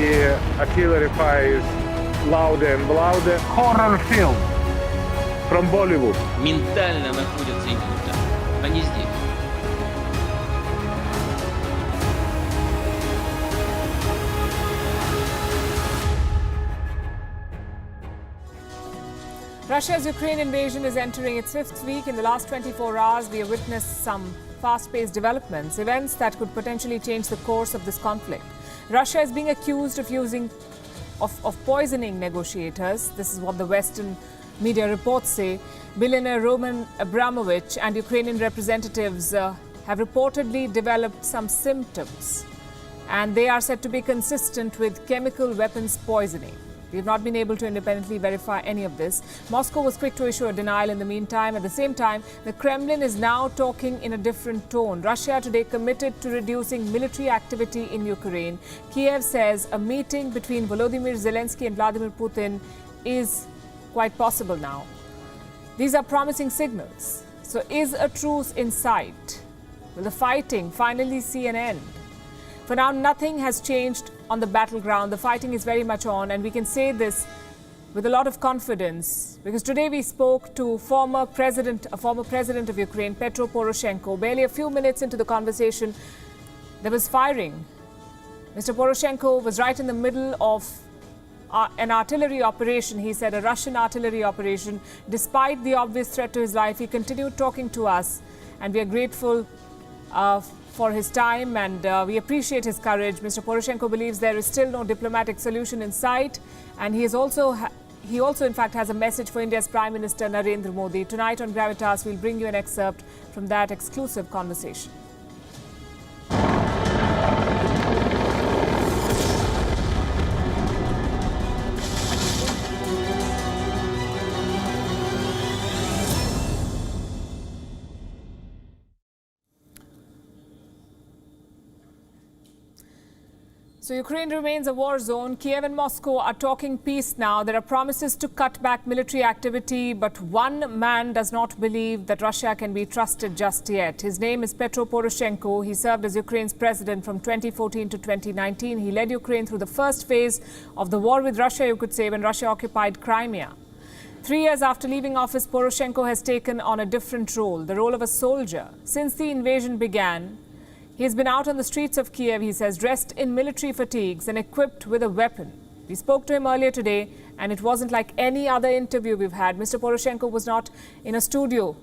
the artillery fire is louder and louder. Horror film from Bollywood. Ментально находятся именно там. Они здесь. Russia's Ukraine invasion is entering its fifth week. In the last 24 hours, we have witnessed some fast-paced developments, events that could potentially change the course of this conflict. Russia is being accused of poisoning negotiators. This is what the Western media reports say. Billionaire Roman Abramovich and Ukrainian representatives have reportedly developed some symptoms, and they are said to be consistent with chemical weapons poisoning. We have not been able to independently verify any of this. Moscow was quick to issue a denial in the meantime. At the same time, the Kremlin is now talking in a different tone. Russia today committed to reducing military activity in Ukraine. Kiev says a meeting between Volodymyr Zelensky and Vladimir Putin is quite possible now. These are promising signals. So is a truce in sight? Will the fighting finally see an end? For now, nothing has changed on the battleground. The fighting is very much on, and we can say this with a lot of confidence because today we spoke to a former president of Ukraine, Petro Poroshenko. Barely a few minutes into the conversation, there was firing. Mr. Poroshenko was right in the middle of an artillery operation. He said a Russian artillery operation. Despite the obvious threat to his life, he continued talking to us, and we are grateful for his time, and we appreciate his courage. Mr. Poroshenko believes there is still no diplomatic solution in sight, and he also in fact has a message for India's Prime Minister Narendra Modi. Tonight on Gravitas, we'll bring you an excerpt from that exclusive conversation. So Ukraine remains a war zone. Kiev and Moscow are talking peace now. There are promises to cut back military activity, but one man does not believe that Russia can be trusted just yet. His name is Petro Poroshenko. He served as Ukraine's president from 2014 to 2019. He led Ukraine through the first phase of the war with Russia, you could say, when Russia occupied Crimea. 3 years after leaving office, Poroshenko has taken on a different role, the role of a soldier. Since the invasion began, he has been out on the streets of Kiev, he says, dressed in military fatigues and equipped with a weapon. We spoke to him earlier today, and it wasn't like any other interview we've had. Mr. Poroshenko was not in a studio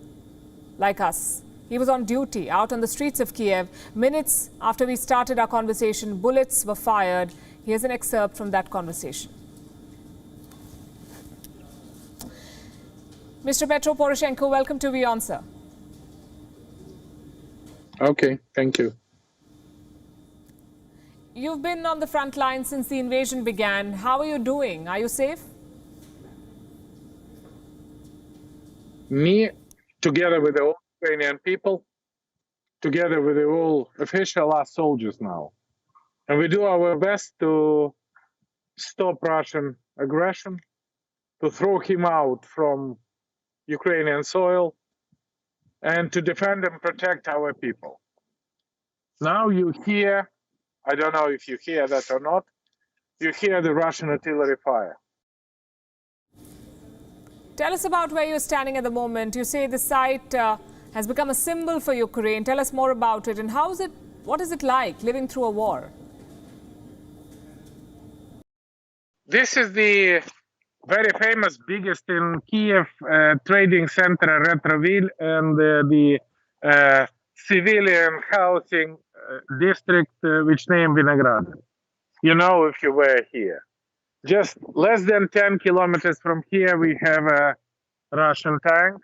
like us. He was on duty, out on the streets of Kiev. Minutes after we started our conversation, bullets were fired. Here's an excerpt from that conversation. Mr. Petro Poroshenko, welcome to Beyond, sir. Okay, thank you. You've been on the front line since the invasion began. How are you doing? Are you safe? Me, together with the whole Ukrainian people, together with the whole official, are soldiers now. And we do our best to stop Russian aggression, to throw him out from Ukrainian soil, and to defend and protect our people. Now you hear, I don't know if you hear that or not, you hear the Russian artillery fire. Tell us about where you're standing at the moment. You say the site has become a symbol for Ukraine. Tell us more about it, and what is it like living through a war? This is the very famous, biggest in Kiev trading center, Retroville, and the civilian housing district, which named Vinograd. You know, if you were here. Just less than 10 kilometers from here, we have a Russian tank.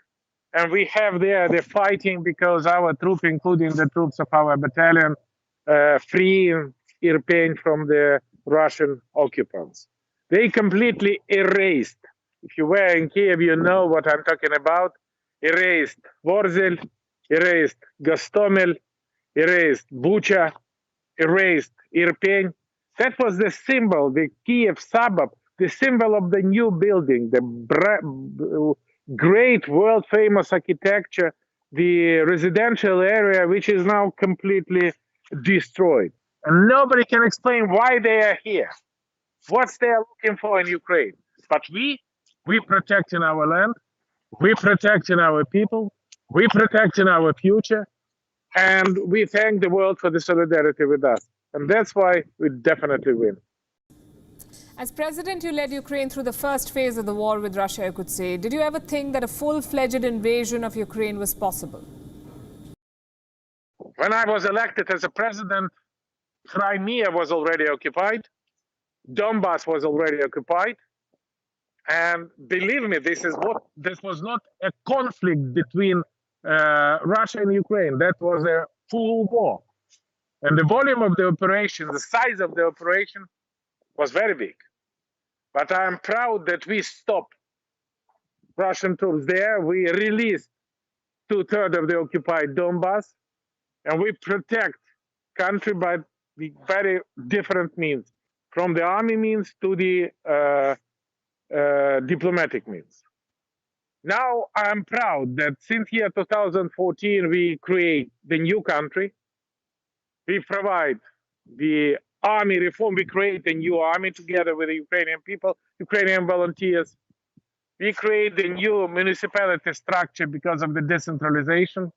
And we have there the fighting because our troops, including the troops of our battalion, free Irpin from the Russian occupants. They completely erased. If you were in Kiev, you know what I'm talking about. Erased Vorzel, erased Gostomel, erased Bucha, erased Irpin. That was the symbol, the Kiev suburb, the symbol of the new building, the great world-famous architecture, the residential area, which is now completely destroyed. And nobody can explain why they are here. what they are looking for in Ukraine. But we protecting our land, we protecting our people, we protecting our future, and we thank the world for the solidarity with us. And that's why we definitely win. As president, you led Ukraine through the first phase of the war with Russia, I could say. Did you ever think that a full-fledged invasion of Ukraine was possible? When I was elected as a president, Crimea was already occupied, Donbass was already occupied, and believe me, this was not a conflict between Russia and Ukraine. That was a full war, and the volume of the operation, the size of the operation, was very big. But I am proud that we stopped Russian troops there. We released 2/3 of the occupied Donbass, and we protect country by the very different means, from the army means to the diplomatic means. Now I'm proud that since year 2014 we create the new country. We provide the army reform. We create a new army together with the Ukrainian people, Ukrainian volunteers. We create the new municipality structure because of the decentralization.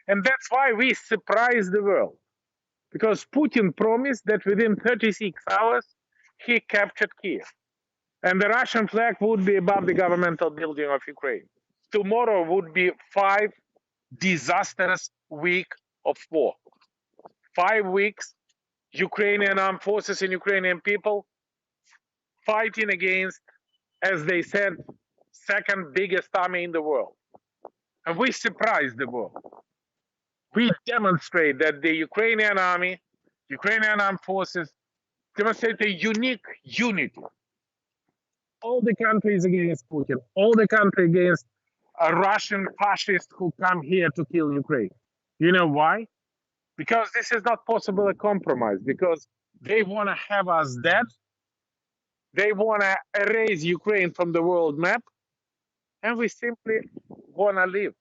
And that's why we surprise the world. Because Putin promised that within 36 hours, he captured Kiev. And the Russian flag would be above the governmental building of Ukraine. Tomorrow would be 5 disastrous weeks of war. 5 weeks, Ukrainian armed forces and Ukrainian people fighting against, as they said, second biggest army in the world. And we surprise the world. We demonstrate that the Ukrainian army, Ukrainian armed forces demonstrate a unique unity. All the countries against Putin, all the country against a Russian fascist who come here to kill Ukraine. You know why? Because this is not possible a compromise, because they want to have us dead. They want to erase Ukraine from the world map, and we simply want to live.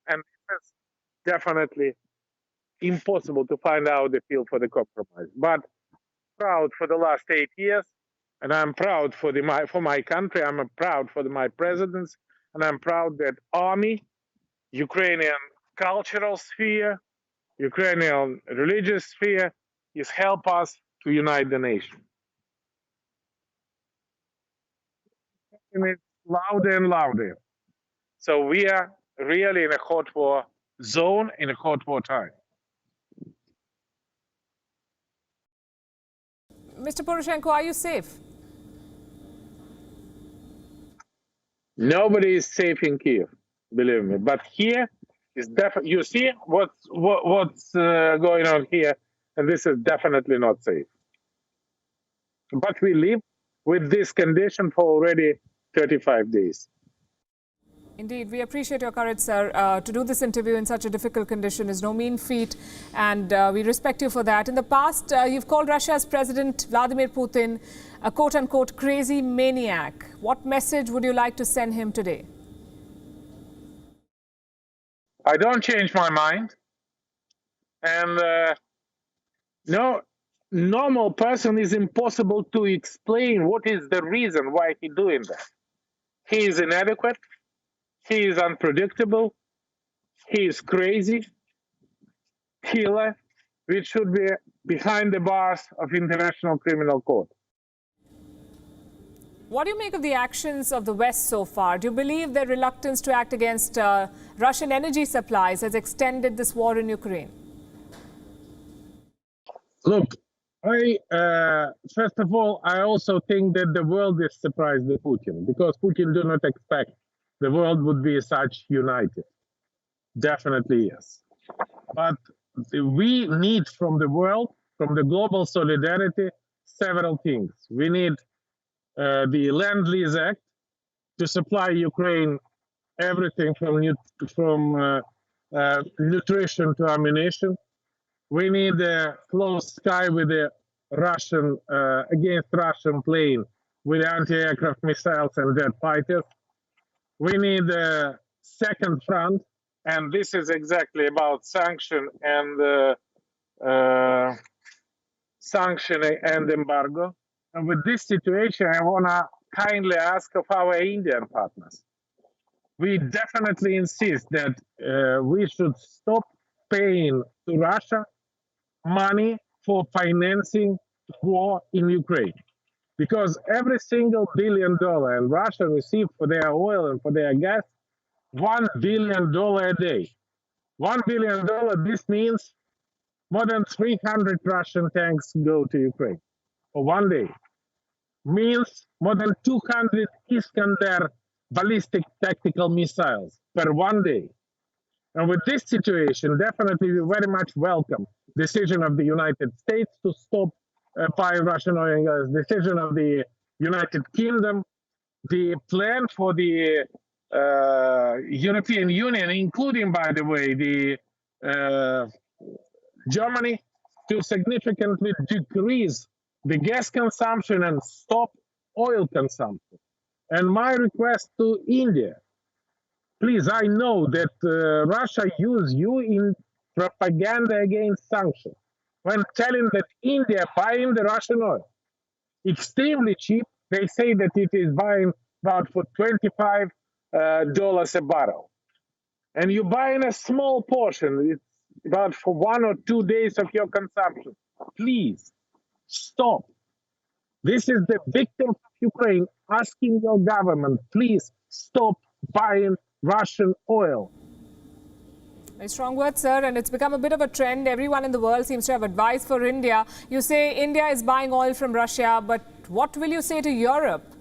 And it's definitely impossible to find out the field for the compromise. But proud for the last 8 years, and I'm proud for my country. I'm proud for my presidents, and I'm proud that army, Ukrainian cultural sphere, Ukrainian religious sphere is help us to unite the nation. And it's louder and louder. So we are really in a hot war zone, in a hot war time. Mr. Poroshenko, are you safe? Nobody is safe in Kiev, believe me. But here is definitely, you see what's going on here, and this is definitely not safe. But we live with this condition for already 35 days. Indeed, we appreciate your courage, sir. To do this interview in such a difficult condition is no mean feat, and we respect you for that. In the past, you've called Russia's President Vladimir Putin a quote-unquote crazy maniac. What message would you like to send him today? I don't change my mind, and no normal person is impossible to explain what is the reason why he's doing that. He is inadequate. He is unpredictable. He is crazy. Killer, which should be behind the bars of International Criminal Court. What do you make of the actions of the West so far? Do you believe their reluctance to act against Russian energy supplies has extended this war in Ukraine? Look, first of all, I also think that the world is surprised with Putin, because Putin do not expect the world would be such united. Definitely yes. But we need from the world, from the global solidarity, several things. We need the Land-Lease Act to supply Ukraine everything from nutrition to ammunition. We need a closed sky with the Russian against Russian plane with anti-aircraft missiles and jet fighters. We need a second front, and this is exactly about sanction and embargo. And with this situation, I want to kindly ask of our Indian partners. We definitely insist that we should stop paying to Russia money for financing war in Ukraine. Because every single $1 billion and Russia received for their oil and for their gas, $1 billion a day. $1 billion, this means more than 300 Russian tanks go to Ukraine for one day. Means more than 200 Iskander ballistic tactical missiles per one day. And with this situation, definitely we very much welcome decision of the United States to stop buying Russian oil and gas, decision of the United Kingdom, the plan for the European Union, including, by the way, the Germany, to significantly decrease the gas consumption and stop oil consumption. And my request to India, please, I know that Russia use you in propaganda against sanctions when telling that India buying the Russian oil extremely cheap. They say that it is buying about for $25 a barrel. And you're buying a small portion. It's about for 1 or 2 days of your consumption. Please stop. This is the victims of Ukraine asking your government, please stop buying Russian oil. Very strong words, sir, and it's become a bit of a trend. Everyone in the world seems to have advice for India. You say India is buying oil from Russia, but what will you say to Europe,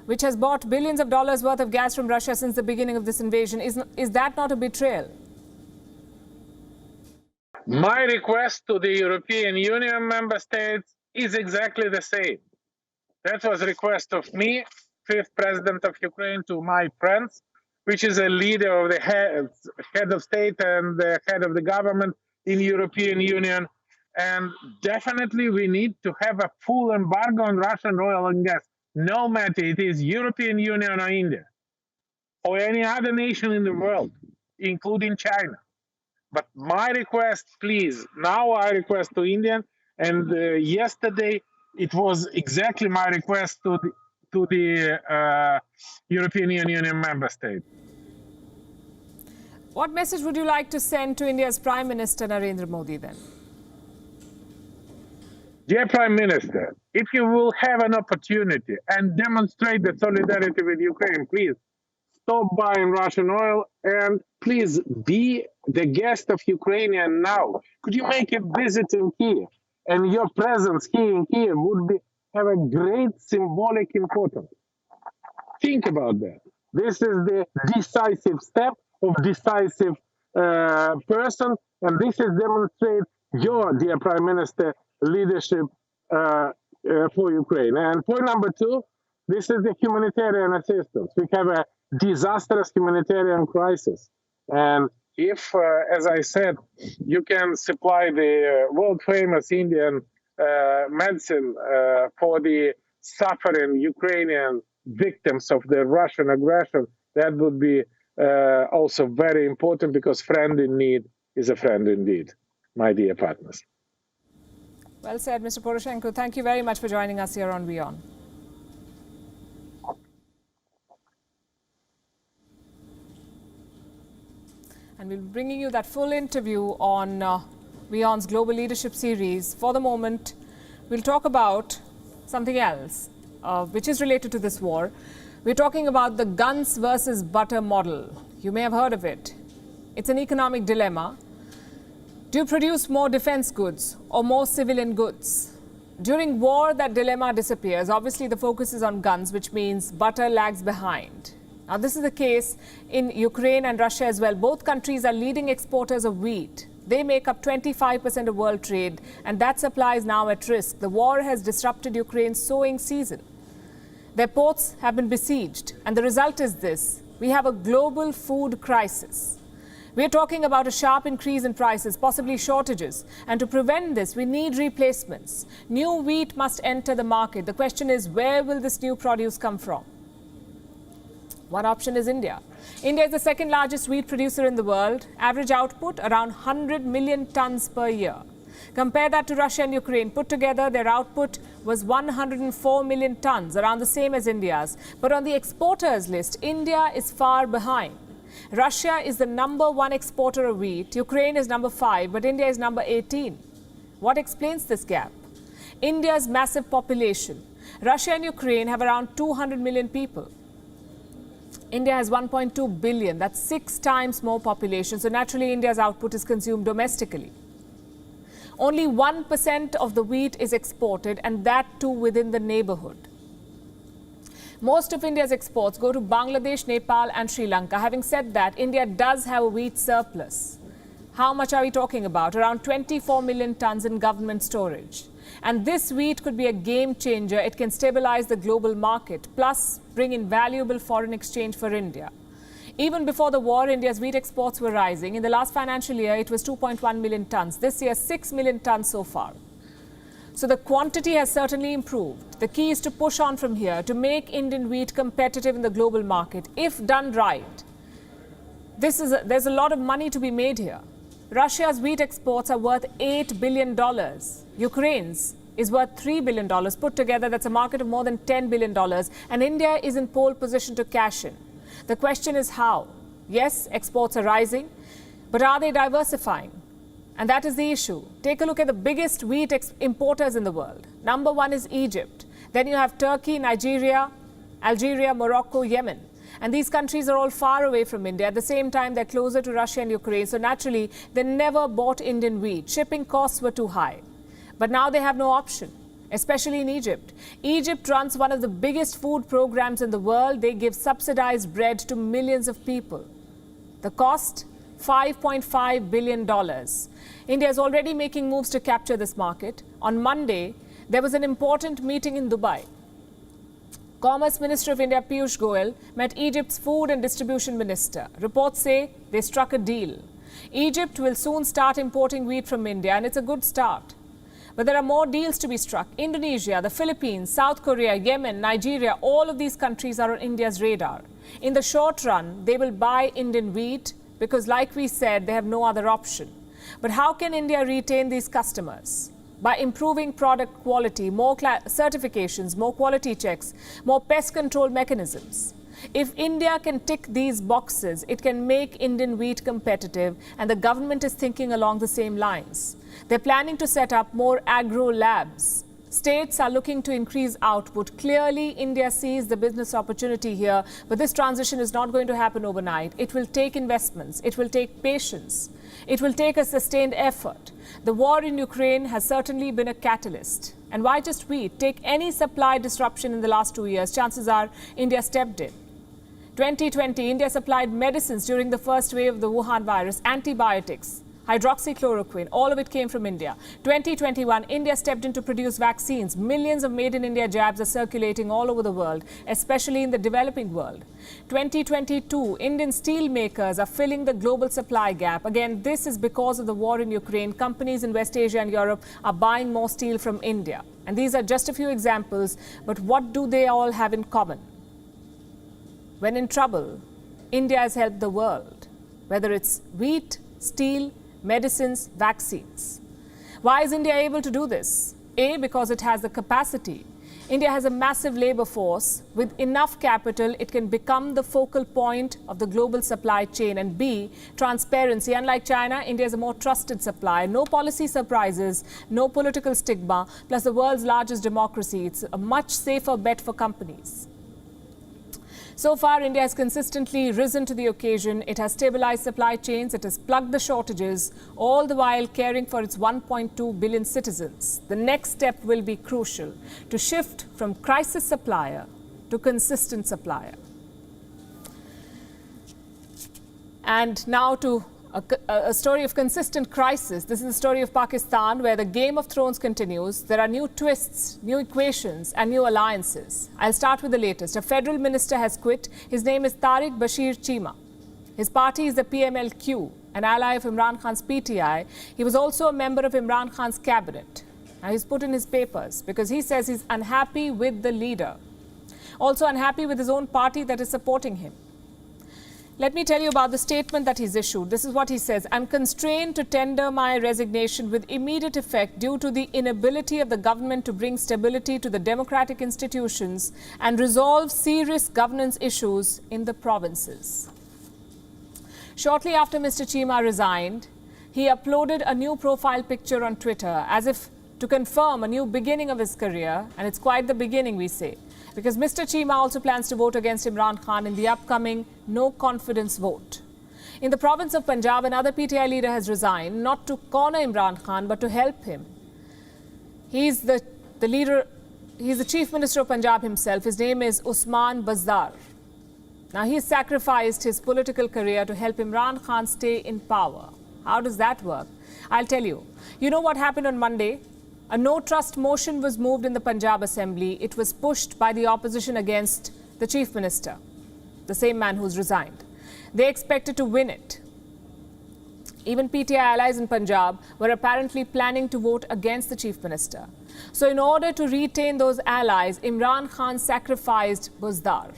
which has bought billions of dollars worth of gas from Russia since the beginning of this invasion? Is that not a betrayal? My request to the European Union member states is exactly the same. That was a request of me, fifth president of Ukraine, to my friends, which is a leader of the head of state and the head of the government in European Union. And definitely we need to have a full embargo on Russian oil and gas, no matter it is European Union or India or any other nation in the world, including China. But my request, please, now I request to India, and yesterday it was exactly my request to the European Union member state. What message would you like to send to India's Prime Minister Narendra Modi then? Dear Prime Minister, if you will have an opportunity and demonstrate the solidarity with Ukraine, please stop buying Russian oil and please be the guest of Ukrainian now. Could you make a visit in Kiev? And your presence here in Kiev would have a great symbolic importance. Think about that. This is the decisive step of decisive person, and this is demonstrate your, dear Prime Minister, leadership for Ukraine. And point number two, this is the humanitarian assistance. We have a disastrous humanitarian crisis. And if, as I said, you can supply the world-famous Indian medicine for the suffering Ukrainian victims of the Russian aggression, that would be also very important, because friend in need is a friend indeed, my dear partners. Well said, Mr. Poroshenko. Thank you very much for joining us here on WION. And we'll be bringing you that full interview on WION's Global Leadership Series. For the moment, we'll talk about something else, which is related to this war. We're talking about the guns versus butter model. You may have heard of it. It's an economic dilemma. Do you produce more defense goods or more civilian goods? During war, that dilemma disappears. Obviously, the focus is on guns, which means butter lags behind. Now, this is the case in Ukraine and Russia as well. Both countries are leading exporters of wheat. They make up 25% of world trade, and that supply is now at risk. The war has disrupted Ukraine's sowing season. Their ports have been besieged, and the result is this. We have a global food crisis. We're talking about a sharp increase in prices, possibly shortages. And to prevent this, we need replacements. New wheat must enter the market. The question is, where will this new produce come from? One option is India. India is the second largest wheat producer in the world. Average output around 100 million tons per year. Compare that to Russia and Ukraine. Put together, their output was 104 million tons, around the same as India's. But on the exporters list, India is far behind. Russia is the #1 exporter of wheat. Ukraine is number 5, but India is number 18. What explains this gap? India's massive population. Russia and Ukraine have around 200 million people. India has 1.2 billion. That's 6 times more population. So naturally, India's output is consumed domestically. Only 1% of the wheat is exported, and that too within the neighborhood. Most of India's exports go to Bangladesh, Nepal and Sri Lanka. Having said that, India does have a wheat surplus. How much are we talking about? Around 24 million tons in government storage. And this wheat could be a game changer. It can stabilize the global market, plus bring in valuable foreign exchange for India. Even before the war, India's wheat exports were rising. In the last financial year, it was 2.1 million tons. This year, 6 million tons so far. So the quantity has certainly improved. The key is to push on from here to make Indian wheat competitive in the global market. If done right, there's a lot of money to be made here. Russia's wheat exports are worth $8 billion. Ukraine's is worth $3 billion. Put together, that's a market of more than $10 billion. And India is in pole position to cash in. The question is how? Yes, exports are rising, but are they diversifying? And that is the issue. Take a look at the biggest wheat importers in the world. Number 1 is Egypt. Then you have Turkey, Nigeria, Algeria, Morocco, Yemen. And these countries are all far away from India. At the same time, they're closer to Russia and Ukraine. So naturally, they never bought Indian wheat. Shipping costs were too high. But now they have no option, especially in Egypt. Egypt runs one of the biggest food programs in the world. They give subsidized bread to millions of people. The cost? $5.5 billion. India is already making moves to capture this market. On Monday, there was an important meeting in Dubai. Commerce Minister of India Piyush Goyal met Egypt's Food and Distribution Minister. Reports say they struck a deal. Egypt will soon start importing wheat from India, and it's a good start. But there are more deals to be struck. Indonesia, the Philippines, South Korea, Yemen, Nigeria, all of these countries are on India's radar. In the short run, they will buy Indian wheat because, like we said, they have no other option. But how can India retain these customers? By improving product quality, more certifications, more quality checks, more pest control mechanisms. If India can tick these boxes, it can make Indian wheat competitive, and the government is thinking along the same lines. They're planning to set up more agro labs. States are looking to increase output. Clearly, India sees the business opportunity here, but this transition is not going to happen overnight. It will take investments. It will take patience. It will take a sustained effort. The war in Ukraine has certainly been a catalyst. And why just wheat? Take any supply disruption in the last 2 years. Chances are India stepped in. 2020, India supplied medicines during the first wave of the Wuhan virus, antibiotics, hydroxychloroquine, all of it came from India. 2021, India stepped in to produce vaccines. Millions of made-in-India jabs are circulating all over the world, especially in the developing world. 2022, Indian steel makers are filling the global supply gap. Again, this is because of the war in Ukraine. Companies in West Asia and Europe are buying more steel from India. And these are just a few examples, but what do they all have in common? When in trouble, India has helped the world, whether it's wheat, steel, medicines, vaccines. Why is India able to do this? A, because it has the capacity. India has a massive labor force. With enough capital, it can become the focal point of the global supply chain. And B, transparency. Unlike China, India is a more trusted supplier. No policy surprises, no political stigma, plus the world's largest democracy. It's a much safer bet for companies. So far, India has consistently risen to the occasion. It has stabilized supply chains. It has plugged the shortages, all the while caring for its 1.2 billion citizens. The next step will be crucial to shift from crisis supplier to consistent supplier. And now to a story of consistent crisis. This is the story of Pakistan, where the Game of Thrones continues. There are new twists, new equations, and new alliances. I'll start with the latest. A federal minister has quit. His name is Tariq Bashir Chima. His party is the PMLQ, an ally of Imran Khan's PTI. He was also a member of Imran Khan's cabinet. Now he's put in his papers because he says he's unhappy with the leader. Also unhappy with his own party that is supporting him. Let me tell you about the statement that he's issued. This is what he says. I'm constrained to tender my resignation with immediate effect due to the inability of the government to bring stability to the democratic institutions and resolve serious governance issues in the provinces. Shortly after Mr. Chima resigned, he uploaded a new profile picture on Twitter as if to confirm a new beginning of his career. And it's quite the beginning, we say, because Mr. Chima also plans to vote against Imran Khan in the upcoming no-confidence vote. In the province of Punjab, another PTI leader has resigned, not to corner Imran Khan, but to help him. He's the Chief Minister of Punjab himself. His name is Usman Bazdar. Now, he sacrificed his political career to help Imran Khan stay in power. How does that work? I'll tell you. You know what happened on Monday? A no-trust motion was moved in the Punjab Assembly. It was pushed by the opposition against the Chief Minister, the same man who's resigned. They expected to win it. Even PTI allies in Punjab were apparently planning to vote against the Chief Minister. So in order to retain those allies, Imran Khan sacrificed Bazdar.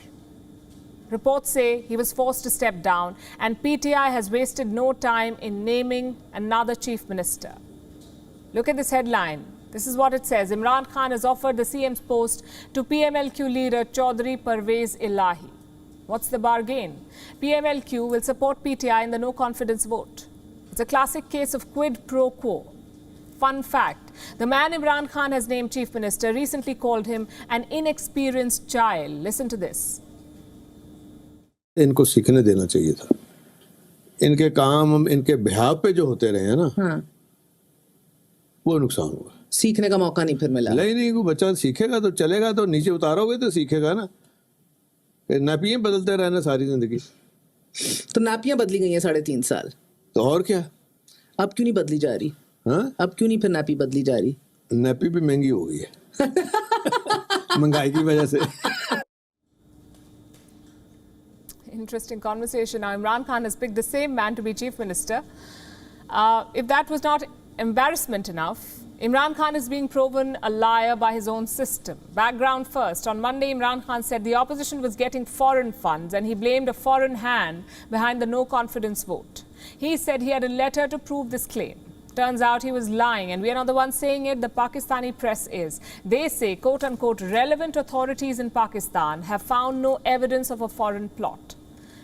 Reports say he was forced to step down, and PTI has wasted no time in naming another Chief Minister. Look at this headline. This is what it says. Imran Khan has offered the CM's post to PMLQ leader Chaudhry Parvez Ilahi. What's the bargain? PMLQ will support PTI in the no-confidence vote. It's a classic case of quid pro quo. Fun fact, the man Imran Khan has named Chief Minister recently called him an inexperienced child. Listen to this. इनको सीखने देना चाहिए था. इनके काम इनके बिहाव पे जो होते रहे हैं ना, वो नुकसान हुआ. सीखने का मौका नहीं फिर मिला. नहीं, वो बच्चा सीखेगा तो चलेगा, तो नीचे उतारोगे तो सीखेगा ना. नापियां बदलते रहना सारी जिंदगी. तो नापियां बदली गई हैं 3.5 साल. तो और क्या, अब क्यों नहीं बदली जा रही? हाँ, अब क्यों नहीं फिर नापी बदली जा रही? नापी भी महंगी हो गई है महंगाई की वजह से. Interesting conversation. Now, Imran Khan has picked the same man to be Chief Minister. If that was not embarrassment enough, Imran Khan is being proven a liar by his own system. Background first. On Monday, Imran Khan said the opposition was getting foreign funds and he blamed a foreign hand behind the no-confidence vote. He said he had a letter to prove this claim. Turns out he was lying, and we are not the ones saying it, the Pakistani press is. They say, quote-unquote, relevant authorities in Pakistan have found no evidence of a foreign plot.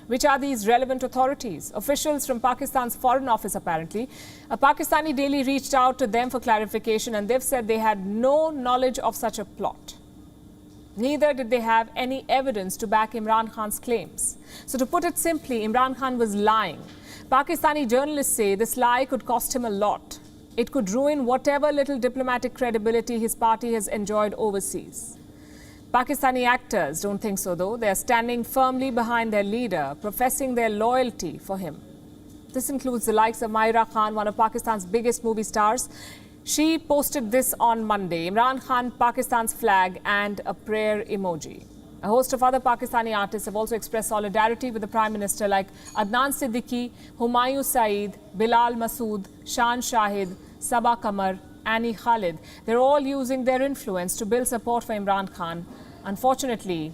Which are these relevant authorities? Officials from Pakistan's Foreign Office, apparently. A Pakistani daily reached out to them for clarification, and they've said they had no knowledge of such a plot. Neither did they have any evidence to back Imran Khan's claims. So to put it simply, Imran Khan was lying. Pakistani journalists say this lie could cost him a lot. It could ruin whatever little diplomatic credibility his party has enjoyed overseas. Pakistani actors don't think so, though. They are standing firmly behind their leader, professing their loyalty for him. This includes the likes of Maira Khan, one of Pakistan's biggest movie stars. She posted this on Monday. Imran Khan, Pakistan's flag, and a prayer emoji. A host of other Pakistani artists have also expressed solidarity with the Prime Minister, like Adnan Siddiqui, Humayun Saeed, Bilal Masood, Shan Shahid, Sabah Qamar, Annie Khalid. They're all using their influence to build support for Imran Khan. Unfortunately,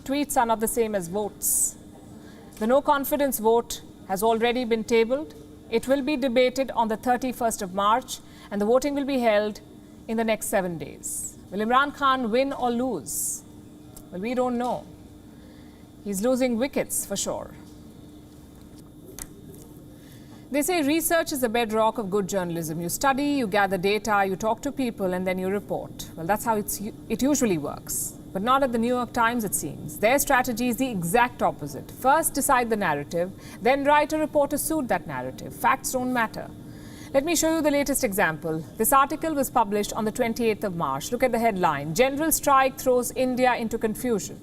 tweets are not the same as votes. The no-confidence vote has already been tabled. It will be debated on the 31st of March, and the voting will be held in the next 7 days. Will Imran Khan win or lose? Well, we don't know. He's losing wickets for sure. They say research is the bedrock of good journalism. You study, you gather data, you talk to people, and then you report. Well, that's how it usually works. But not at the New York Times, it seems. Their strategy is the exact opposite. First, decide the narrative, then write a report to suit that narrative. Facts don't matter. Let me show you the latest example. This article was published on the 28th of March. Look at the headline. General strike throws India into confusion.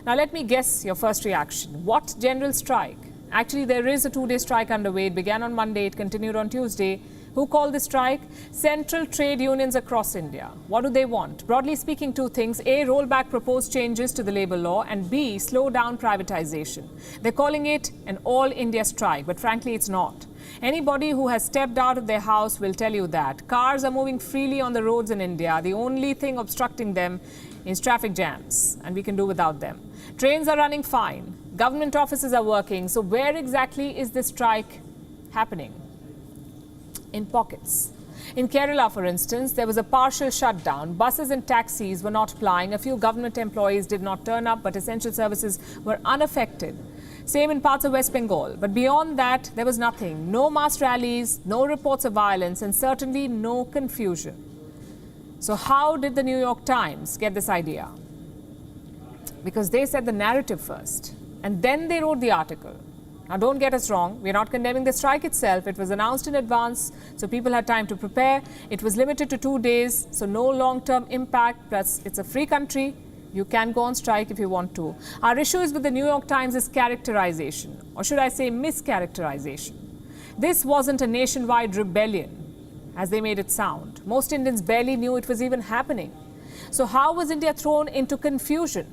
Now, let me guess your first reaction. What general strike? Actually, there is a 2-day strike underway. It began on Monday. It continued on Tuesday. Who called the strike? Central trade unions across India. What do they want? Broadly speaking, two things. A, roll back proposed changes to the labour law, and B, slow down privatisation. They're calling it an all-India strike, but frankly, it's not. Anybody who has stepped out of their house will tell you that. Cars are moving freely on the roads in India. The only thing obstructing them is traffic jams, and we can do without them. Trains are running fine. Government offices are working. So where exactly is this strike happening? In pockets. In Kerala, for instance, there was a partial shutdown. Buses and taxis were not plying. A few government employees did not turn up, but essential services were unaffected. Same in parts of West Bengal. But beyond that, there was nothing. No mass rallies, no reports of violence, and certainly no confusion. So how did the New York Times get this idea? Because they said the narrative first, and then they wrote the article. Now, don't get us wrong. We're not condemning the strike itself. It was announced in advance, so people had time to prepare. It was limited to 2 days, so no long-term impact. Plus, it's a free country. You can go on strike if you want to. Our issues with the New York Times is characterization, or should I say mischaracterization. This wasn't a nationwide rebellion, as they made it sound. Most Indians barely knew it was even happening. So how was India thrown into confusion?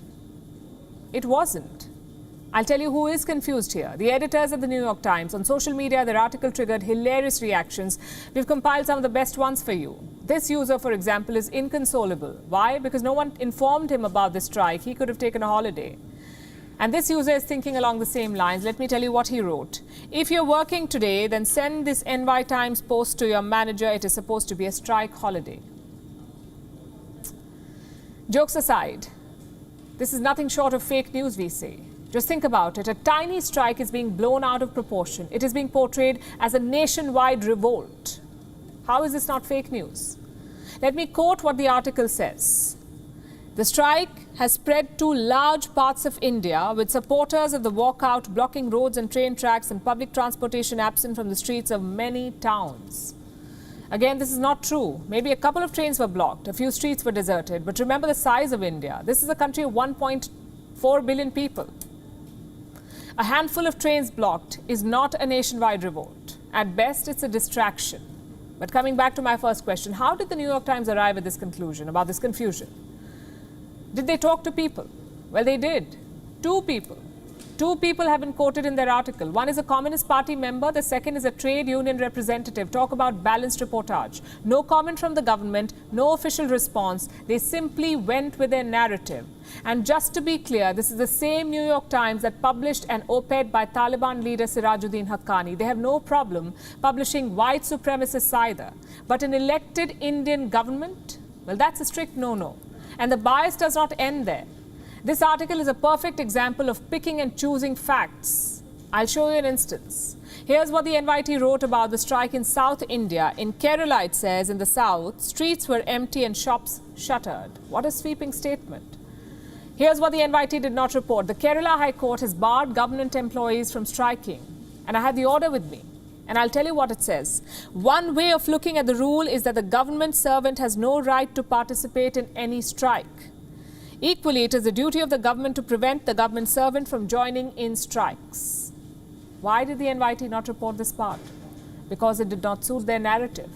It wasn't. I'll tell you who is confused here. The editors of the New York Times. On social media, their article triggered hilarious reactions. We've compiled some of the best ones for you. This user, for example, is inconsolable. Why? Because no one informed him about this strike. He could have taken a holiday. And this user is thinking along the same lines. Let me tell you what he wrote. If you're working today, then send this NY Times post to your manager. It is supposed to be a strike holiday. Jokes aside, this is nothing short of fake news, we say. Just think about it. A tiny strike is being blown out of proportion. It is being portrayed as a nationwide revolt. How is this not fake news? Let me quote what the article says. The strike has spread to large parts of India, with supporters of the walkout blocking roads and train tracks and public transportation absent from the streets of many towns. Again, this is not true. Maybe a couple of trains were blocked, a few streets were deserted. But remember the size of India. This is a country of 1.4 billion people. A handful of trains blocked is not a nationwide revolt. At best, it's a distraction. But coming back to my first question, how did the New York Times arrive at this conclusion about this confusion? Did they talk to people? Well, they did. 2 people. 2 people have been quoted in their article. One is a Communist Party member. The second is a trade union representative. Talk about balanced reportage. No comment from the government, no official response. They simply went with their narrative. And just to be clear, this is the same New York Times that published an op-ed by Taliban leader Sirajuddin Haqqani. They have no problem publishing white supremacists either. But an elected Indian government? Well, that's a strict no-no. And the bias does not end there. This article is a perfect example of picking and choosing facts. I'll show you an instance. Here's what the NYT wrote about the strike in South India. In Kerala, it says, in the south, streets were empty and shops shuttered. What a sweeping statement. Here's what the NYT did not report. The Kerala High Court has barred government employees from striking. And I had the order with me. And I'll tell you what it says. One way of looking at the rule is that the government servant has no right to participate in any strike. Equally, it is the duty of the government to prevent the government servant from joining in strikes. Why did the NYT not report this part? Because it did not suit their narrative.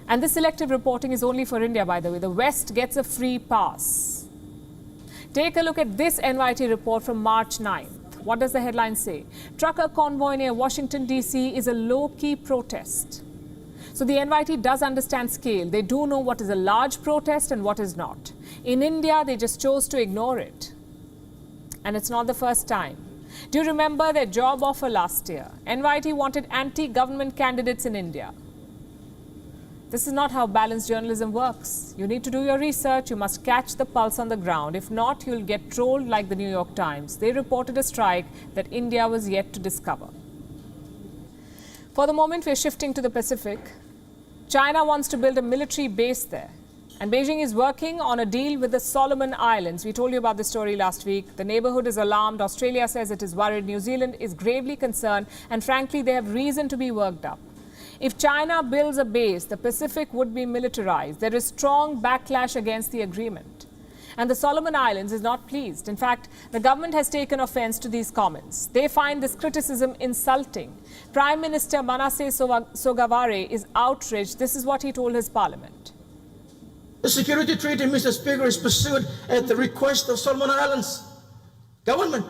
And this selective reporting is only for India, by the way. The West gets a free pass. Take a look at this NYT report from March 9th. What does the headline say? Trucker convoy near Washington, D.C. is a low-key protest. So the NYT does understand scale. They do know what is a large protest and what is not. In India, they just chose to ignore it. And it's not the first time. Do you remember their job offer last year? NYT wanted anti-government candidates in India. This is not how balanced journalism works. You need to do your research. You must catch the pulse on the ground. If not, you'll get trolled like the New York Times. They reported a strike that India was yet to discover. For the moment, we're shifting to the Pacific. China wants to build a military base there. And Beijing is working on a deal with the Solomon Islands. We told you about this story last week. The neighborhood is alarmed. Australia says it is worried. New Zealand is gravely concerned. And frankly, they have reason to be worked up. If China builds a base, the Pacific would be militarized. There is strong backlash against the agreement. And the Solomon Islands is not pleased. In fact, the government has taken offense to these comments. They find this criticism insulting. Prime Minister Manasseh Sogavare is outraged. This is what he told his parliament. The security treaty, Mr. Speaker, is pursued at the request of Solomon Islands government.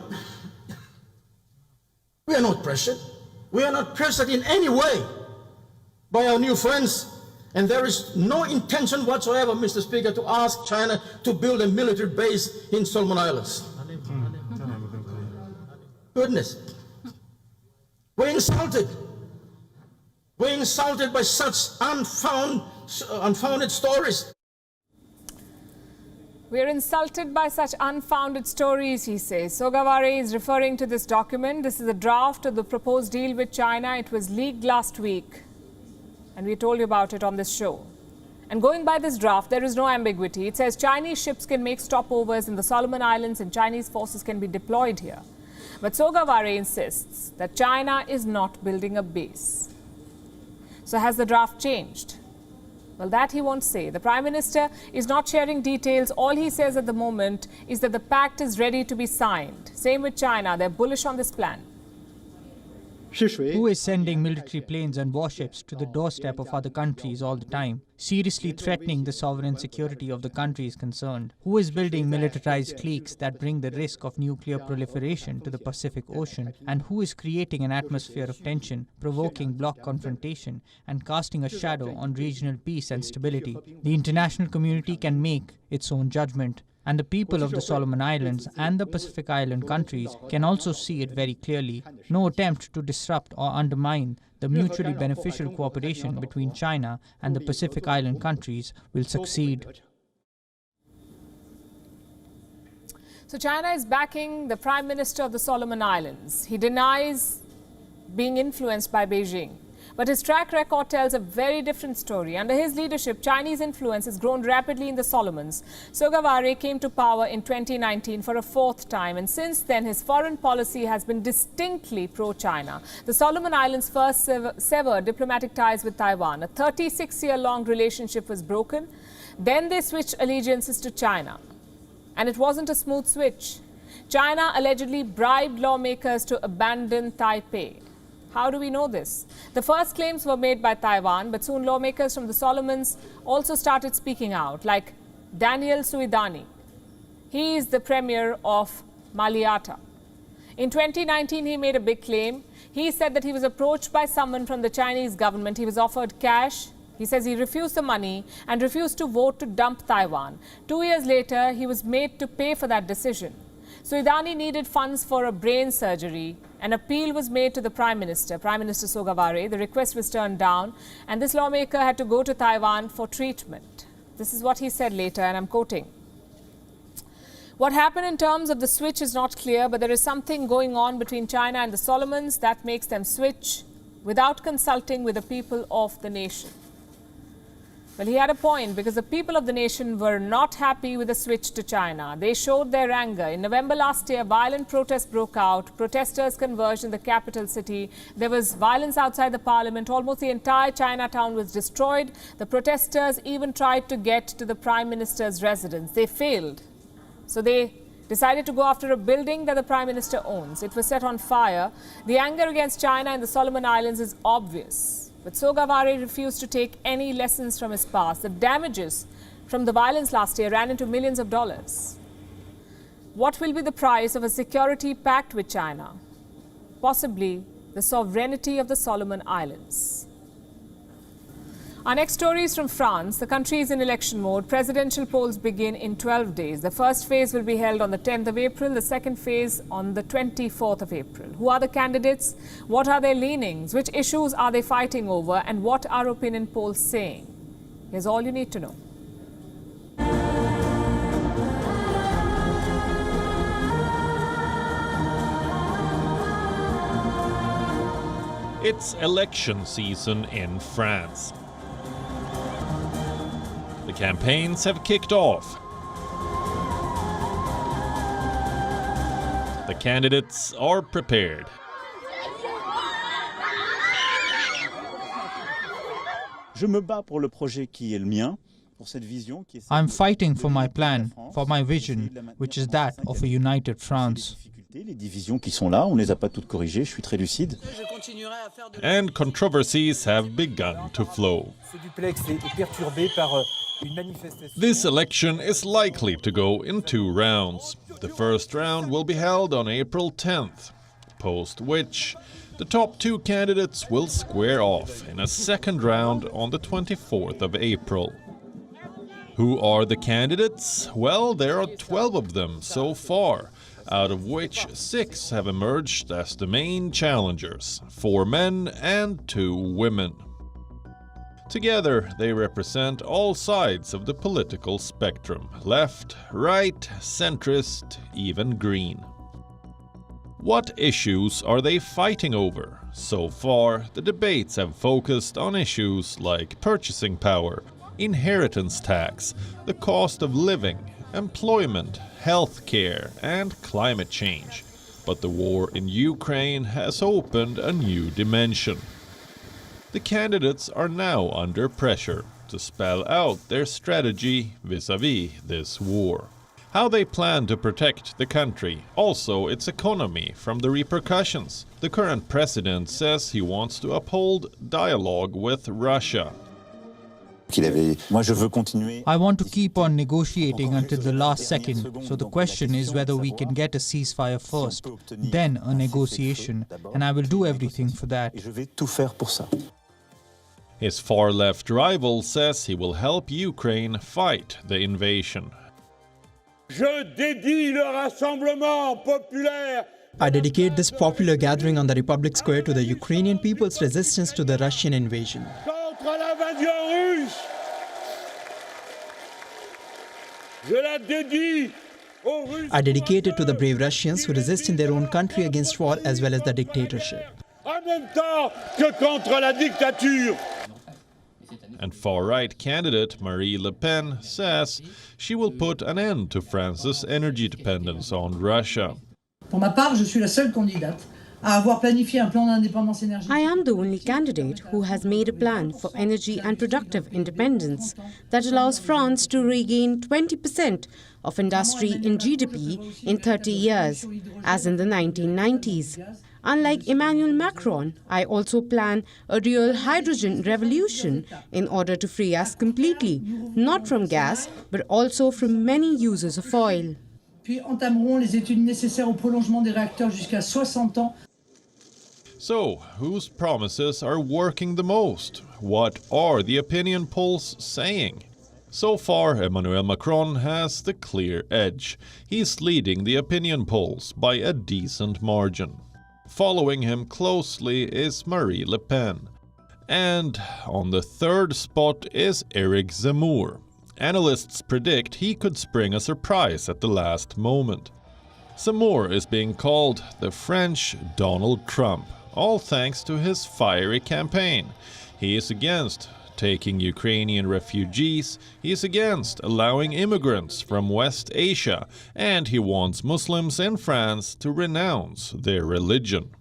We are not pressured. We are not pressured in any way by our new friends. And there is no intention whatsoever, Mr. Speaker, to ask China to build a military base in Solomon Islands. goodness. We're insulted. We're insulted by such unfounded stories. We're insulted by such unfounded stories, he says. Sogavare is referring to this document. This is a draft of the proposed deal with China. It was leaked last week, and we told you about it on this show. And going by this draft, there is no ambiguity. It says Chinese ships can make stopovers in the Solomon Islands and Chinese forces can be deployed here. But Sogavare insists that China is not building a base. So has the draft changed? Well, that he won't say. The Prime Minister is not sharing details. All he says at the moment is that the pact is ready to be signed. Same with China. They're bullish on this plan. Who is sending military planes and warships to the doorstep of other countries all the time, seriously threatening the sovereign security of the countries concerned? Who is building militarized cliques that bring the risk of nuclear proliferation to the Pacific Ocean? And who is creating an atmosphere of tension, provoking bloc confrontation, and casting a shadow on regional peace and stability? The international community can make its own judgment. And the people of the Solomon Islands and the Pacific Island countries can also see it very clearly. No attempt to disrupt or undermine the mutually beneficial cooperation between China and the Pacific Island countries will succeed. So China is backing the Prime Minister of the Solomon Islands. He denies being influenced by Beijing. But his track record tells a very different story. Under his leadership, Chinese influence has grown rapidly in the Solomons. Sogavare came to power in 2019 for a fourth time, and since then his foreign policy has been distinctly pro-China. The Solomon Islands first severed diplomatic ties with Taiwan. A 36-year-long relationship was broken. Then they switched allegiances to China. And it wasn't a smooth switch. China allegedly bribed lawmakers to abandon Taipei. How do we know this? The first claims were made by Taiwan, but soon lawmakers from the Solomons also started speaking out, like Daniel Suidani. He is the premier of Maliata. In 2019, he made a big claim. He said that he was approached by someone from the Chinese government. He was offered cash. He says he refused the money and refused to vote to dump Taiwan. 2 years later, he was made to pay for that decision. Suidani needed funds for a brain surgery. An appeal was made to the Prime Minister Sogavare. The request was turned down, and this lawmaker had to go to Taiwan for treatment. This is what he said later, and I'm quoting. What happened in terms of the switch is not clear, but there is something going on between China and the Solomons that makes them switch without consulting with the people of the nation. Well, he had a point, because the people of the nation were not happy with the switch to China. They showed their anger. In November last year, violent protests broke out. Protesters converged in the capital city. There was violence outside the parliament. Almost the entire Chinatown was destroyed. The protesters even tried to get to the Prime Minister's residence. They failed. So they decided to go after a building that the Prime Minister owns. It was set on fire. The anger against China and the Solomon Islands is obvious. But Sogavare refused to take any lessons from his past. The damages from the violence last year ran into millions of dollars. What will be the price of a security pact with China? Possibly the sovereignty of the Solomon Islands. Our next story is from France. The country is in election mode. Presidential polls begin in 12 days. The first phase will be held on the 10th of April, the second phase on the 24th of April. Who are the candidates? What are their leanings? Which issues are they fighting over? And what are opinion polls saying? Here's all you need to know. It's election season in France. The campaigns have kicked off. The candidates are prepared. Je me bats pour le projet qui est le mien, pour cette vision qui est I'm fighting for my plan, for my vision, which is that of a united France. Les divisions qui sont là, on les a pas toutes corrigées, je suis très lucide. And controversies have begun to flow. This election is likely to go in 2 rounds. The first round will be held on April 10th, post which the top 2 candidates will square off in a second round on the 24th of April. Who are the candidates? Well, there are 12 of them so far, out of which 6 have emerged as the main challengers, 4 men and 2 women. Together, they represent all sides of the political spectrum: left, right, centrist, even green. What issues are they fighting over? So far, the debates have focused on issues like purchasing power, inheritance tax, the cost of living, employment, healthcare, and climate change. But the war in Ukraine has opened a new dimension. The candidates are now under pressure to spell out their strategy vis-à-vis this war. How they plan to protect the country, also its economy, from the repercussions. The current president says he wants to uphold dialogue with Russia. I want to keep on negotiating until the last second, so the question is whether we can get a ceasefire first, then a negotiation, and I will do everything for that. His far-left rival says he will help Ukraine fight the invasion. I dedicate this popular gathering on the Republic Square to the Ukrainian people's resistance to the Russian invasion. I dedicate it to the brave Russians who resist in their own country against war as well as the dictatorship. And far-right candidate Marine Le Pen says she will put an end to France's energy dependence on Russia. Pour ma part, je suis la seule candidate à avoir planifié un plan d'indépendance énergétique. I am the only candidate who has made a plan for energy and productive independence that allows France to regain 20% of industry in GDP in 30 years, as in the 1990s. Unlike Emmanuel Macron, I also plan a real hydrogen revolution in order to free us completely, not from gas, but also from many uses of oil. Puis entamerons les études nécessaires au prolongement des réacteurs jusqu'à 60 ans. So, whose promises are working the most? What are the opinion polls saying? So far, Emmanuel Macron has the clear edge. He's leading the opinion polls by a decent margin. Following him closely is Marine Le Pen. And on the third spot is Eric Zemmour. Analysts predict he could spring a surprise at the last moment. Zemmour is being called the French Donald Trump, all thanks to his fiery campaign. He is against taking Ukrainian refugees, he is against allowing immigrants from West Asia, and he wants Muslims in France to renounce their religion.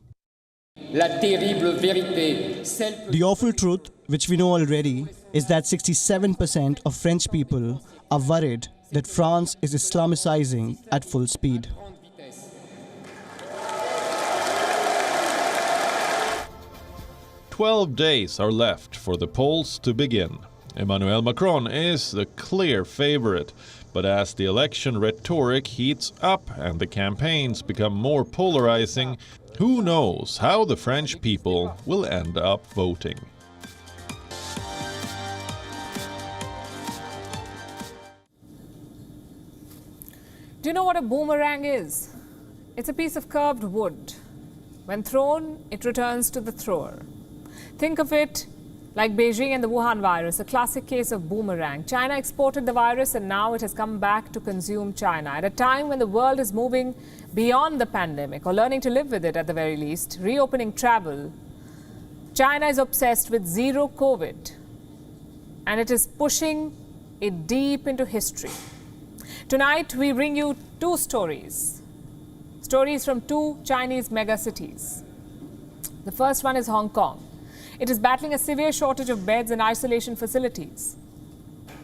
The awful truth, which we know already, is that 67% of French people are worried that France is Islamicizing at full speed. "12 days are left for the polls to begin. Emmanuel Macron is the clear favorite, but as the election rhetoric heats up and the campaigns become more polarizing, who knows how the French people will end up voting. Do you know what a boomerang is? It's a piece of curved wood. When thrown, it returns to the thrower. Think of it like Beijing and the Wuhan virus, a classic case of boomerang. China exported the virus and now it has come back to consume China. At a time when the world is moving beyond the pandemic, or learning to live with it at the very least, reopening travel, China is obsessed with zero COVID. And it is pushing it deep into history. Tonight, we bring you two stories. Stories from two Chinese megacities. The first one is Hong Kong. It is battling a severe shortage of beds and isolation facilities.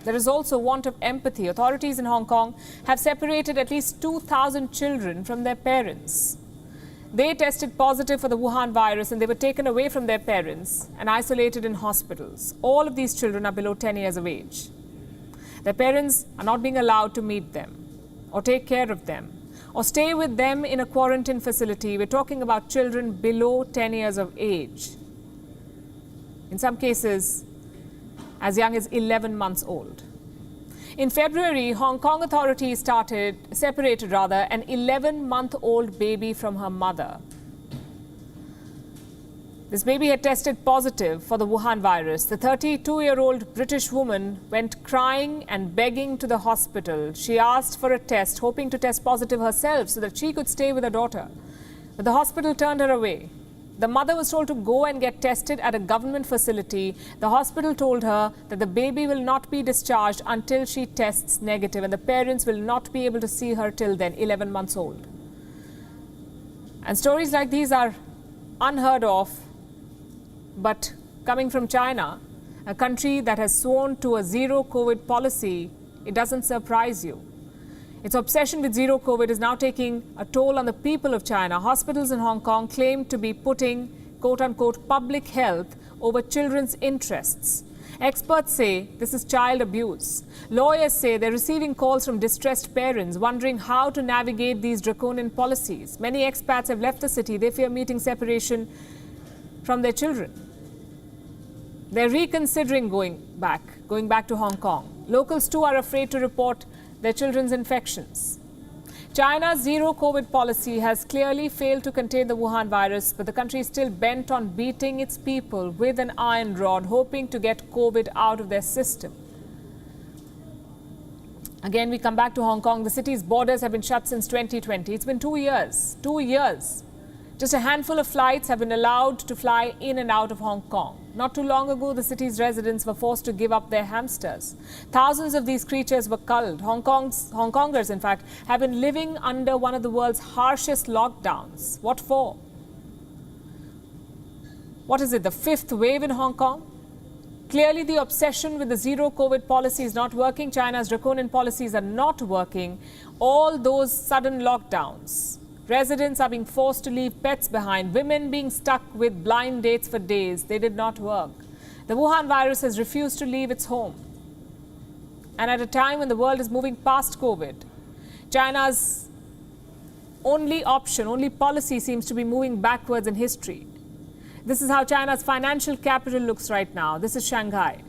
There is also want of empathy. Authorities in Hong Kong have separated at least 2,000 children from their parents. They tested positive for the Wuhan virus and they were taken away from their parents and isolated in hospitals. All of these children are below 10 years of age. Their parents are not being allowed to meet them or take care of them or stay with them in a quarantine facility. We're talking about children below 10 years of age. In some cases, as young as 11 months old. In February, Hong Kong authorities separated an 11-month-old baby from her mother. This baby had tested positive for the Wuhan virus. The 32-year-old British woman went crying and begging to the hospital. She asked for a test, hoping to test positive herself so that she could stay with her daughter. But the hospital turned her away. The mother was told to go and get tested at a government facility. The hospital told her that the baby will not be discharged until she tests negative, and the parents will not be able to see her till then, 11 months old. And stories like these are unheard of. But coming from China, a country that has sworn to a zero COVID policy, it doesn't surprise you. Its obsession with zero COVID is now taking a toll on the people of China. Hospitals in Hong Kong claim to be putting, quote-unquote, public health over children's interests. Experts say this is child abuse. Lawyers say they're receiving calls from distressed parents wondering how to navigate these draconian policies. Many expats have left the city. They fear meeting separation from their children. They're reconsidering going back to Hong Kong. Locals too are afraid to report their children's infections. China's zero COVID policy has clearly failed to contain the Wuhan virus, but the country is still bent on beating its people with an iron rod, hoping to get COVID out of their system. Again, we come back to Hong Kong. The city's borders have been shut since 2020. It's been 2 years. 2 years. Just a handful of flights have been allowed to fly in and out of Hong Kong. Not too long ago, the city's residents were forced to give up their hamsters. Thousands of these creatures were culled. Hong Kongers, in fact, have been living under one of the world's harshest lockdowns. What for? What is it, the fifth wave in Hong Kong? Clearly, the obsession with the zero COVID policy is not working. China's draconian policies are not working. All those sudden lockdowns. Residents are being forced to leave pets behind. Women being stuck with blind dates for days. They did not work. The Wuhan virus has refused to leave its home. And at a time when the world is moving past COVID, China's only option, only policy seems to be moving backwards in history. This is how China's financial capital looks right now. This is Shanghai.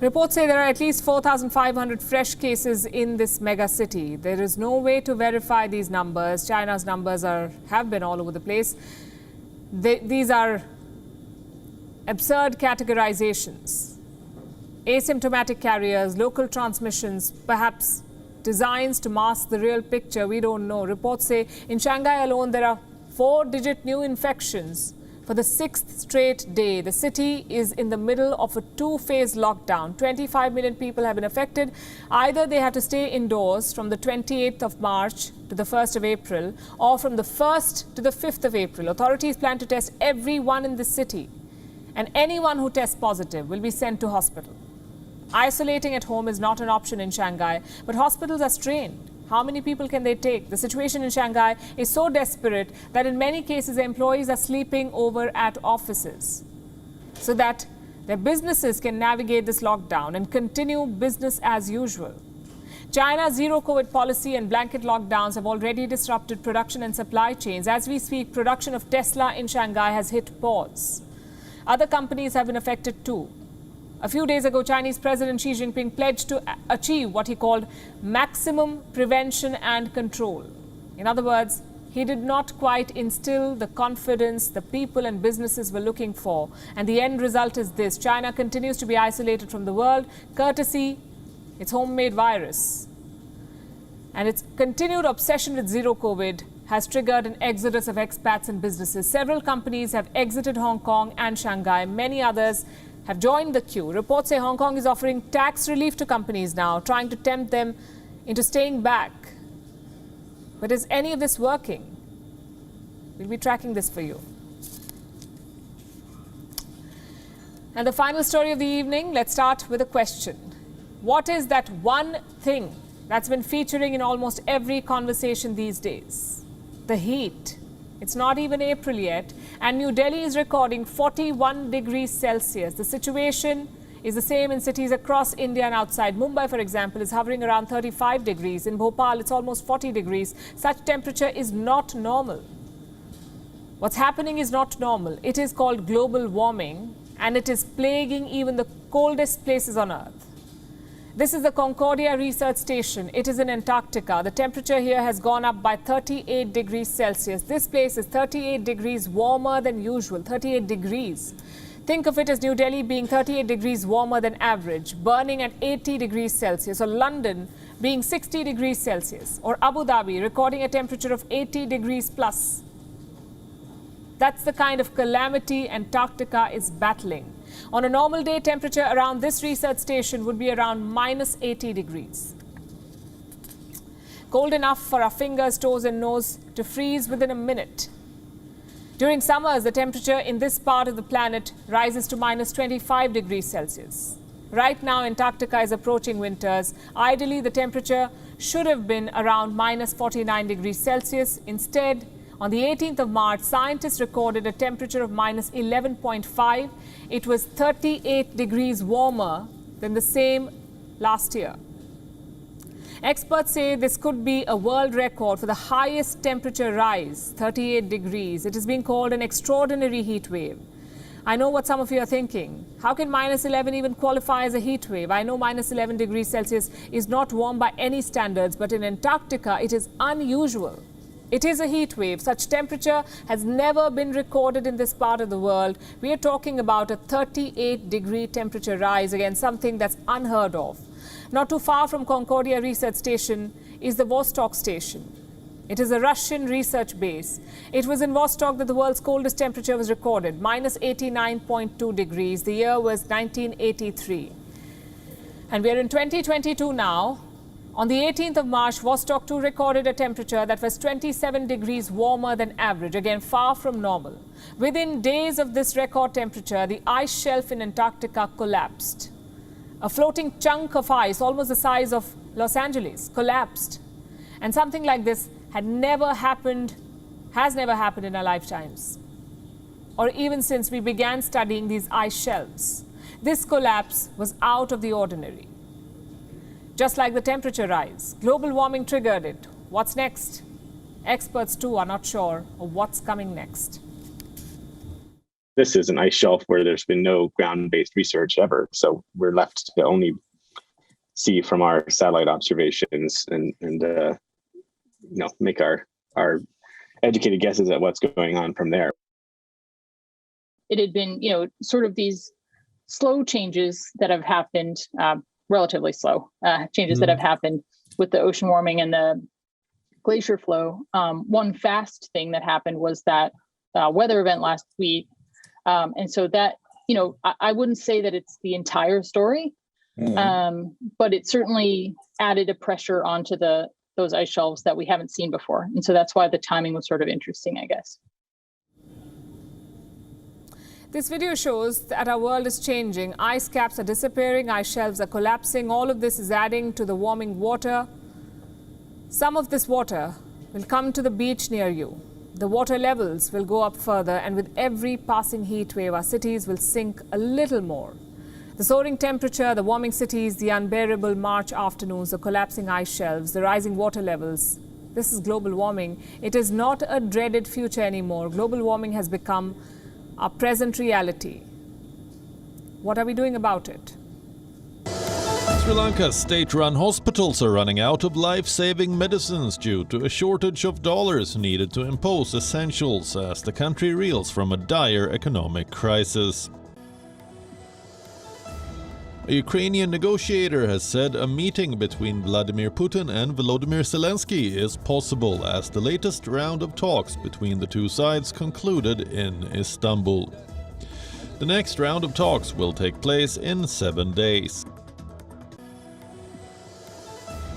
Reports say there are at least 4,500 fresh cases in this mega city. There is no way to verify these numbers. China's numbers have been all over the place. These are absurd categorizations. Asymptomatic carriers, local transmissions, perhaps designs to mask the real picture. We don't know. Reports say in Shanghai alone there are 4-digit new infections. For the 6th straight day, the city is in the middle of a 2-phase lockdown. 25 million people have been affected. Either they have to stay indoors from the 28th of March to the 1st of April, or from the 1st to the 5th of April. Authorities plan to test everyone in the city, and anyone who tests positive will be sent to hospital. Isolating at home is not an option in Shanghai, but hospitals are strained. How many people can they take? The situation in Shanghai is so desperate that in many cases employees are sleeping over at offices so that their businesses can navigate this lockdown and continue business as usual. China's zero COVID policy and blanket lockdowns have already disrupted production and supply chains. As we speak, production of Tesla in Shanghai has hit pause. Other companies have been affected too. A few days ago, Chinese President Xi Jinping pledged to achieve what he called maximum prevention and control. In other words, he did not quite instill the confidence the people and businesses were looking for. And the end result is this: China continues to be isolated from the world, courtesy its homemade virus. And its continued obsession with zero COVID has triggered an exodus of expats and businesses. Several companies have exited Hong Kong and Shanghai. Many others have joined the queue. Reports say Hong Kong is offering tax relief to companies now, trying to tempt them into staying back. But is any of this working? We'll be tracking this for you. And the final story of the evening, let's start with a question. What is that one thing that's been featuring in almost every conversation these days? The heat. It's not even April yet, and New Delhi is recording 41 degrees Celsius. The situation is the same in cities across India and outside. Mumbai, for example, is hovering around 35 degrees. In Bhopal, it's almost 40 degrees. Such temperature is not normal. What's happening is not normal. It is called global warming, and it is plaguing even the coldest places on Earth. This is the Concordia Research Station. It is in Antarctica. The temperature here has gone up by 38 degrees Celsius. This place is 38 degrees warmer than usual, 38 degrees. Think of it as New Delhi being 38 degrees warmer than average, burning at 80 degrees Celsius, or London being 60 degrees Celsius, or Abu Dhabi recording a temperature of 80 degrees plus. That's the kind of calamity Antarctica is battling. On a normal day, temperature around this research station would be around minus 80 degrees. Cold enough for our fingers, toes and nose to freeze within a minute. During summers, the temperature in this part of the planet rises to minus 25 degrees Celsius. Right now, Antarctica is approaching winters. Ideally, the temperature should have been around minus 49 degrees Celsius. Instead, on the 18th of March, scientists recorded a temperature of minus 11.5. It was 38 degrees warmer than the same last year. Experts say this could be a world record for the highest temperature rise, 38 degrees. It is being called an extraordinary heat wave. I know what some of you are thinking. How can minus 11 even qualify as a heat wave? I know minus 11 degrees Celsius is not warm by any standards, but in Antarctica, it is unusual. It is a heat wave. Such temperature has never been recorded in this part of the world. We are talking about a 38-degree temperature rise, again, something that's unheard of. Not too far from Concordia Research Station is the Vostok Station. It is a Russian research base. It was in Vostok that the world's coldest temperature was recorded, minus 89.2 degrees. The year was 1983. And we are in 2022 now. On the 18th of March, Vostok 2 recorded a temperature that was 27 degrees warmer than average, again far from normal. Within days of this record temperature, the ice shelf in Antarctica collapsed. A floating chunk of ice, almost the size of Los Angeles, collapsed. And something like this has never happened in our lifetimes, or even since we began studying these ice shelves. This collapse was out of the ordinary. Just like the temperature rise, global warming triggered it. What's next? Experts too are not sure of what's coming next. This is an ice shelf where there's been no ground-based research ever, so we're left to only see from our satellite observations and make our educated guesses at what's going on from there. It had been, sort of these slow changes that have happened, relatively slow changes that have happened with the ocean warming and the glacier flow. One fast thing that happened was that weather event last week. And so that, I wouldn't say that it's the entire story, but it certainly added a pressure onto those ice shelves that we haven't seen before. And so that's why the timing was sort of interesting, I guess. This video shows that our world is changing. Ice caps are disappearing, ice shelves are collapsing. All of this is adding to the warming water. Some of this water will come to the beach near you. The water levels will go up further, and with every passing heat wave, our cities will sink a little more. The soaring temperature, the warming cities, the unbearable March afternoons, the collapsing ice shelves, the rising water levels. This is global warming. It is not a dreaded future anymore. Global warming has become our present reality. What are we doing about it? Sri Lanka's state-run hospitals are running out of life-saving medicines due to a shortage of dollars needed to impose essentials as the country reels from a dire economic crisis. A Ukrainian negotiator has said a meeting between Vladimir Putin and Volodymyr Zelensky is possible as the latest round of talks between the two sides concluded in Istanbul. The next round of talks will take place in 7 days.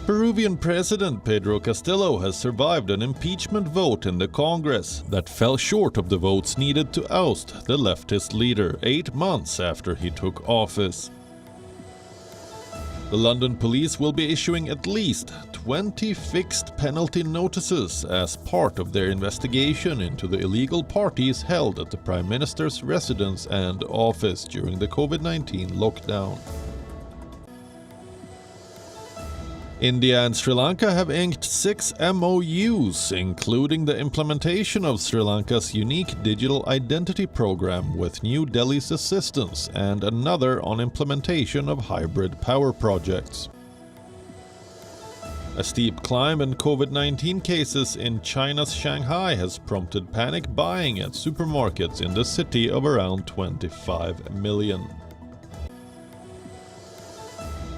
Peruvian President Pedro Castillo has survived an impeachment vote in the Congress that fell short of the votes needed to oust the leftist leader 8 months after he took office. The London police will be issuing at least 20 fixed penalty notices as part of their investigation into the illegal parties held at the Prime Minister's residence and office during the COVID-19 lockdown. India and Sri Lanka have inked 6 MOUs, including the implementation of Sri Lanka's unique digital identity program with New Delhi's assistance and another on implementation of hybrid power projects. A steep climb in COVID-19 cases in China's Shanghai has prompted panic buying at supermarkets in the city of around 25 million.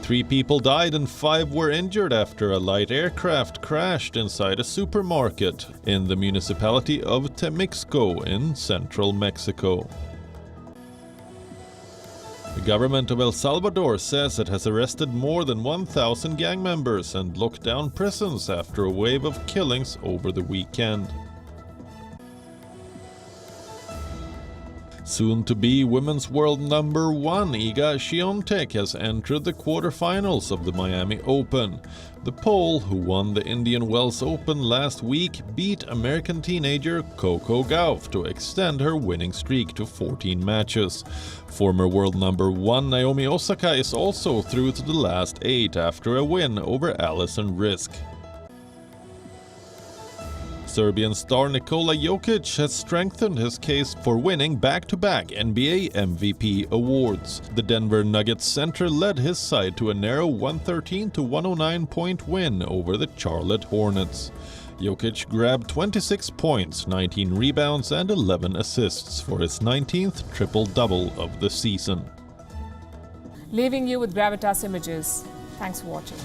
3 people died and 5 were injured after a light aircraft crashed inside a supermarket in the municipality of Temixco in central Mexico. The government of El Salvador says it has arrested more than 1,000 gang members and locked down prisons after a wave of killings over the weekend. Soon-to-be women's world number 1 Iga Świątek has entered the quarterfinals of the Miami Open. The Pole, who won the Indian Wells Open last week, beat American teenager Coco Gauff to extend her winning streak to 14 matches. Former world number 1 Naomi Osaka is also through to the last 8 after a win over Alison Risk. Serbian star Nikola Jokic has strengthened his case for winning back-to-back NBA MVP awards. The Denver Nuggets center led his side to a narrow 113-109 point win over the Charlotte Hornets. Jokic grabbed 26 points, 19 rebounds and 11 assists for his 19th triple-double of the season. Leaving you with Gravitas Images. Thanks for watching.